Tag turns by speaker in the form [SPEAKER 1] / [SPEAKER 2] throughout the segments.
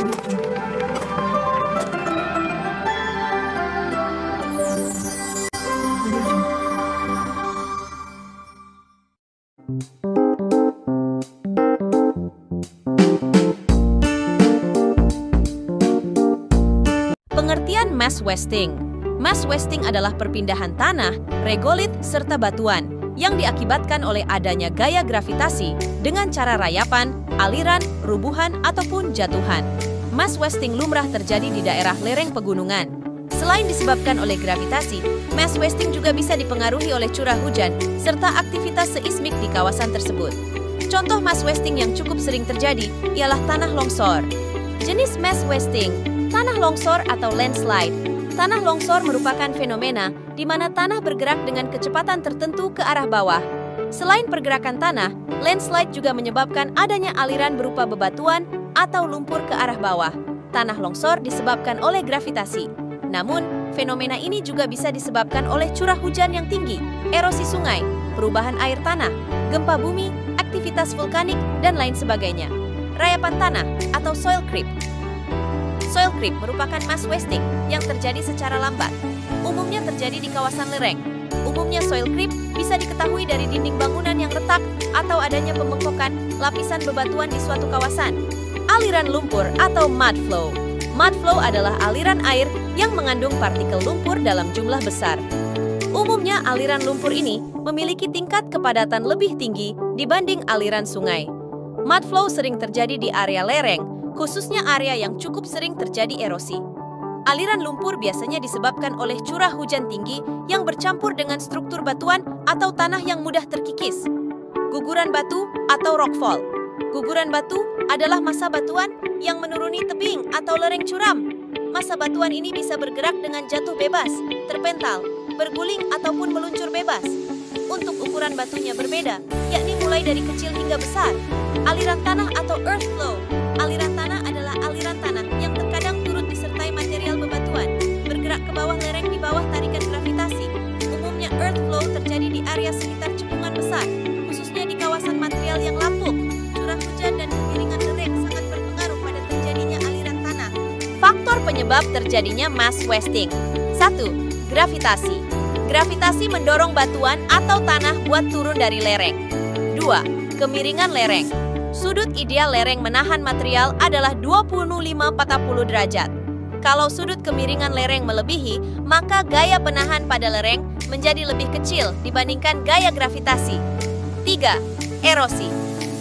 [SPEAKER 1] Pengertian mass wasting. Mass wasting adalah perpindahan tanah, regolit, serta batuan yang diakibatkan oleh adanya gaya gravitasi dengan cara rayapan, aliran, rubuhan, ataupun jatuhan. Mass wasting lumrah terjadi di daerah lereng pegunungan. Selain disebabkan oleh gravitasi, mass wasting juga bisa dipengaruhi oleh curah hujan serta aktivitas seismik di kawasan tersebut. Contoh mass wasting yang cukup sering terjadi ialah tanah longsor. Jenis mass wasting, tanah longsor atau landslide. Tanah longsor merupakan fenomena di mana tanah bergerak dengan kecepatan tertentu ke arah bawah. Selain pergerakan tanah, landslide juga menyebabkan adanya aliran berupa bebatuan atau lumpur ke arah bawah. Tanah longsor disebabkan oleh gravitasi. Namun, fenomena ini juga bisa disebabkan oleh curah hujan yang tinggi, erosi sungai, perubahan air tanah, gempa bumi, aktivitas vulkanik, dan lain sebagainya. Rayapan tanah atau soil creep. Soil creep merupakan mass wasting yang terjadi secara lambat. Umumnya terjadi di kawasan lereng. Umumnya soil creep bisa diketahui dari dinding bangunan yang retak atau adanya pembengkokan lapisan bebatuan di suatu kawasan. Aliran lumpur atau mud flow. Mud flow adalah aliran air yang mengandung partikel lumpur dalam jumlah besar. Umumnya aliran lumpur ini memiliki tingkat kepadatan lebih tinggi dibanding aliran sungai. Mud flow sering terjadi di area lereng, khususnya area yang cukup sering terjadi erosi. Aliran lumpur biasanya disebabkan oleh curah hujan tinggi yang bercampur dengan struktur batuan atau tanah yang mudah terkikis. Guguran batu atau rockfall. Guguran batu adalah massa batuan yang menuruni tebing atau lereng curam. Massa batuan ini bisa bergerak dengan jatuh bebas, terpental, berguling ataupun meluncur bebas. Untuk ukuran batunya berbeda, yakni mulai dari kecil hingga besar. Aliran tanah atau earth flow. Aliran tanah adalah aliran tanah yang terkadang turut disertai material bebatuan, bergerak ke bawah lereng di bawah tarikan gravitasi. Umumnya earth flow terjadi di area sekitar cekungan besar, khususnya di kawasan material yang lapuk. Curah hujan dan kemiringan lereng sangat berpengaruh pada terjadinya aliran tanah. Faktor penyebab terjadinya mass wasting. 1. Gravitasi. Gravitasi mendorong batuan atau tanah buat turun dari lereng. 2. Kemiringan lereng. Sudut ideal lereng menahan material adalah 25-40 derajat. Kalau sudut kemiringan lereng melebihi, maka gaya penahan pada lereng menjadi lebih kecil dibandingkan gaya gravitasi. 3. Erosi.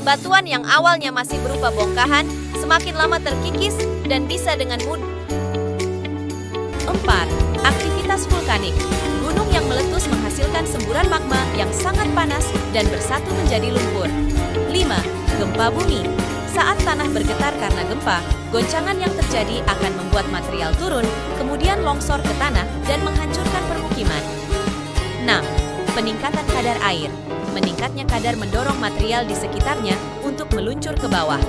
[SPEAKER 1] Batuan yang awalnya masih berupa bongkahan, semakin lama terkikis dan bisa dengan mudah. 4. Aktivitas vulkanik. Gunung yang meletus menghasilkan semburan magma yang sangat panas dan bersatu menjadi lumpur. 5. Gempa bumi. Saat tanah bergetar karena gempa, goncangan yang terjadi akan membuat material turun, kemudian longsor ke tanah dan menghancurkan permukiman. 6. Peningkatan kadar air. Meningkatnya kadar mendorong material di sekitarnya untuk meluncur ke bawah.